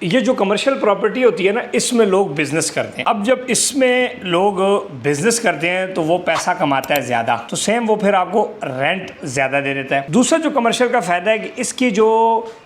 ये जो commercial property होती है ना, इसमें लोग बिजनेस करते हैं। अब जब इसमें लोग बिजनेस करते हैं तो वो पैसा कमाता है ज्यादा, तो सेम वो फिर आपको रेंट ज्यादा दे देता है। दूसरा जो कमर्शियल का फायदा है कि इसकी जो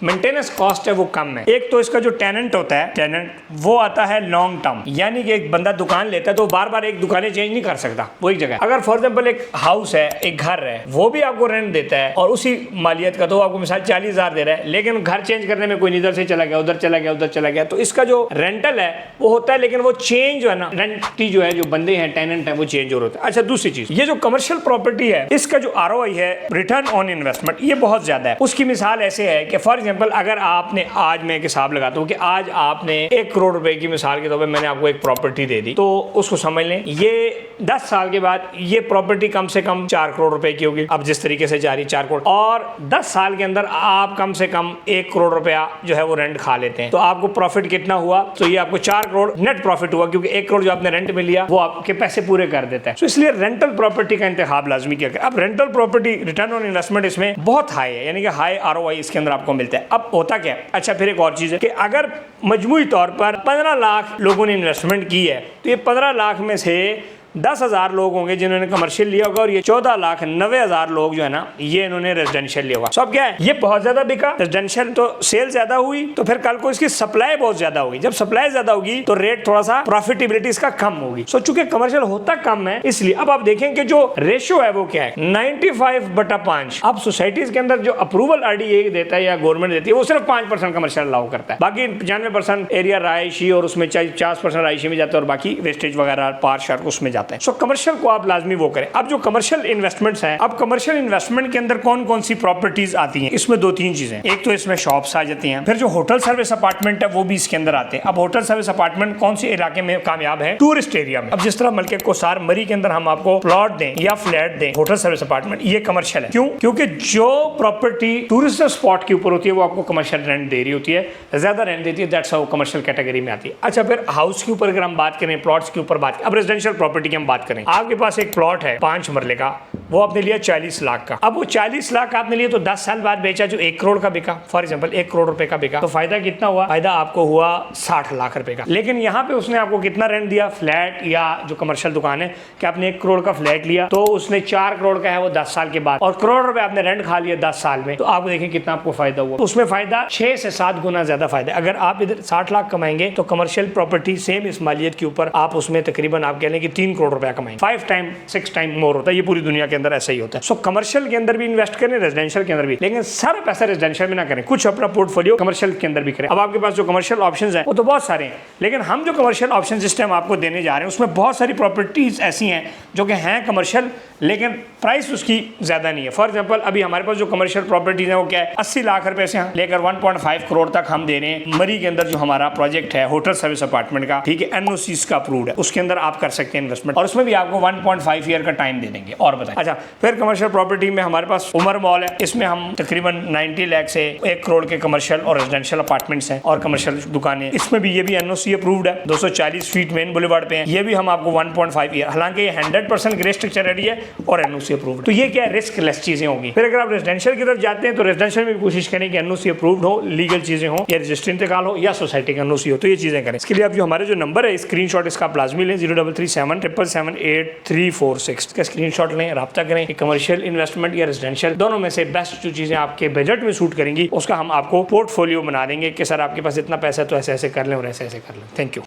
मेंटेनेंस कॉस्ट है वो कम है। एक तो इसका जो टेनेंट होता है, टेनेंट वो आता है लॉन्ग टर्म, यानी कि एक बंदा दुकान लेता है तो बार बार एक दुकानें चेंज नहीं कर सकता वो एक जगह। अगर फॉर एग्जाम्पल एक हाउस है, एक घर है, वो भी आपको रेंट देता है और उसी मालियत का, तो आपको मिसाल 40,000 दे रहा है, लेकिन घर चेंज करने में कोई इधर से चला गया, उधर चला गया, उधर चला गया, तो इसका जो रेंटल है वो होता है, लेकिन वो चेंज जो है ना, रेंटी जो है, जो बंदे हैं, टेनेंट है, वो चेंज हो रहा है। अच्छा, दूसरी चीज, ये जो कमर्शियल प्रॉपर्टी है इसका जो आरओआई है, रिटर्न ऑन इन्वेस्टमेंट, ये बहुत ज्यादा है। उसकी मिसाल ऐसे है कि फॉर एग्जाम्पल अगर आपने आज, मैं एक हिसाब लगाता हूँ कि आज आपने 1 करोड़ रुपए की मिसाल के तौर पर मैंने आपको एक प्रॉपर्टी दे दी, तो उसको समझ लें ये 10 साल के बाद ये प्रॉपर्टी कम से कम 4 करोड़ रुपए की होगी। अब जिस तरीके से जा रही 4 करोड़, और 10 साल के अंदर आप कम से कम 1 करोड़ रुपया जो है वो रेंट खा लेते हैं, तो आपको प्रॉफिट कितना हुआ? तो ये आपको 4 करोड़ नेट प्रॉफिट हुआ, क्योंकि 1 करोड़ जो आपने रेंट में लिया वो आपके पैसे पूरे कर देता है। तो इसलिए रेंटल प्रॉपर्टी का इंतखाब लाजमी किया गया। अब rental property return on investment इसमें बहुत हाई है, यानी कि हाई आरओआई इसके अंदर आपको मिलता है। अब होता क्या है, अच्छा फिर एक और चीज है कि अगर मजमूई तौर पर 15 लाख लोगों ने इन्वेस्टमेंट की है, तो ये 15 लाख में से 10,000 लोग होंगे जिन्होंने कमर्शियल लिया होगा, और ये 14,90,000 लोग जो है ना, ये इन्होंने रेजिडेंशियल लिया होगा। सब क्या है, ये बहुत ज्यादा बिका रेजिडेंशियल, तो सेल ज्यादा हुई, तो फिर कल को इसकी सप्लाई बहुत ज्यादा होगी। जब सप्लाई ज्यादा होगी तो रेट थोड़ा सा प्रॉफिटेबिलिटी इसका कम होगी। सो चूंकि कमर्शियल होता कम है, इसलिए अब आप देखें कि जो रेशियो है वो क्या है, 95/5। अब सोसाइटीज के अंदर जो अप्रूवल RDA देता है या गवर्नमेंट देती है, वो सिर्फ 5% कमर्शियल अलाउ करता है। बाकी 95% एरिया रहायशी, और उसमें 50% रहायशी में जाता है, और बाकी वेस्टेज वगैरह पार्क शार्क उसमें जाता है। सो कमर्शियल को आप लाजमी वो करें। अब जो कमर्शियल इन्वेस्टमेंट्स हैं, अब कमर्शियल इन्वेस्टमेंट के अंदर कौन कौन सी प्रॉपर्टीज आती हैं, इसमें 2-3 चीजें। एक तो इसमें शॉप्स आ जाती हैं, फिर जो होटल सर्विस अपार्टमेंट है वो भी इसके अंदर आते हैं। अब होटल सर्विस अपार्टमेंट कौन से इलाके में कामयाब है? टूरिस्ट एरिया में। अब जिस तरह मलके कोसार मरी के अंदर हम आपको प्लॉट दें या फ्लैट दें, होटल सर्विस अपार्टमेंट, ये कमर्शियल है। क्यों? क्योंकि जो प्रॉपर्टी टूरिस्ट स्पॉट के ऊपर होती है वो आपको कमर्शियल रेंट दे रही होती है, ज्यादा रेंट देती है, दैट्स हाउ कमर्शियल कैटेगरी में आती है। अच्छा, फिर हाउस के ऊपर अगर हम बात करें, प्लॉट्स के ऊपर बात करें, अब रेजिडेंशियल प्रॉपर्टी की हम बात करें, आपके पास एक प्लॉट है 5 मरले का, वो आपने लिया 40 लाख का। अब वो 40 लाख आपने लिया तो 10 साल बाद बेचा, जो 1 करोड़ का बिका, फॉर एग्जांपल 1 करोड़ रुपए का बिका, तो फायदा कितना हुआ? फायदा आपको हुआ 60 लाख रुपए का। लेकिन यहाँ पे उसने आपको कितना रेंट दिया? फ्लैट या जो कमर्शियल दुकान है, कि आपने 1 करोड़ का फ्लैट लिया, तो उसने 4 करोड़ का है वो 10 साल के बाद, और करोड़ रुपए आपने रेंट खा लिया 10 साल में, तो आप देखें कितना आपको फायदा हुआ। तो उसमें फायदा 6 से 7 गुना ज्यादा फायदा। अगर आप इधर 60 लाख कमाएंगे तो कमर्शियल प्रॉपर्टी सेम इस मालियत के ऊपर आप उसमें तकरीबन आप कह लें कि 3 करोड़ रुपया कमाएंगे। 5 टाइम 6 टाइम मोर होता है। ये पूरी दुनिया के अंदर ऐसा ही होता है। सो कमर्शियल के अंदर भी इन्वेस्ट करें, रेजिडेंशियल के अंदर भी, लेकिन सारा पैसा रेजिडेंशियल में ना करें, कुछ अपना पोर्टफोलियो कमर्शियल के अंदर भी करें। अब आपके पास जो कमर्शियल ऑप्शंस हैं वो तो बहुत सारे हैं, लेकिन हम जो कमर्शियल ऑप्शन जिस टाइम आपको देने जा रहे हैं उसमें बहुत सारी प्रॉपर्टीज ऐसी हैं जो कि हैं कमर्शियल, लेकिन प्राइस उसकी ज्यादा नहीं है। फॉर एग्जाम्पल अभी हमारे पास जो कमर्शियल प्रॉपर्टीज है वो क्या है, 80 लाख रुपए से लेकर 1.5 करोड़ तक हम दे रहे हैं। मरी के अंदर जो हमारा प्रोजेक्ट है होटल सर्विस अपार्टमेंट का, ठीक है, NOC का अप्रूव्ड है, उसके अंदर आप कर सकते हैं इन्वेस्टमेंट, और उसमें भी आपको 1.5 ईयर का टाइम दे देंगे। और बताएं, अच्छा फिर कमर्शियल प्रॉपर्टी में हमारे पास उमर मॉल है, इसमें हम तकरीबन 90 लाख से 1 करोड़ के कमर्शियल और रेजिडेंशियल अपार्टमेंट्स हैं और कमर्शियल दुकानें, इसमें भी ये भी NOC अप्रूव्ड है, 240 फीट मेन बुलेवार्ड पे है, ये भी हम आपको 1.5 ईयर, हालांकि ये 100% ग्रे स्ट्रक्चर रेडी है और NOC अप्रूव्ड। तो ये क्या रिस्क लेस चीजें होंगी। फिर अगर आप रेजिडेंशियल की तरफ जाते हैं तो रेजिडेंशियल में भी कोशिश करें कि NOC अप्रूव्ड हो, लीगल चीजें हो, या रजिस्ट्री इंतकाल हो, या सोसाइटी का NOC हो, तो ये चीजें करें। इसके लिए आप जो हमारे जो नंबर है स्क्रीनशॉट इसका आप लाजमी लें, 0337777836 का स्क्रीनशॉट लें, राब्ता करें। कमर्शियल इन्वेस्टमेंट या रेजिडेंशियल दोनों में से बेस्ट जो चीजें आपके बजट में सूट करेंगी उसका हम आपको पोर्टफोलियो बना देंगे कि सर आपके पास इतना पैसा है तो ऐसे ऐसे कर लें और ऐसे ऐसे कर लें। Thank you.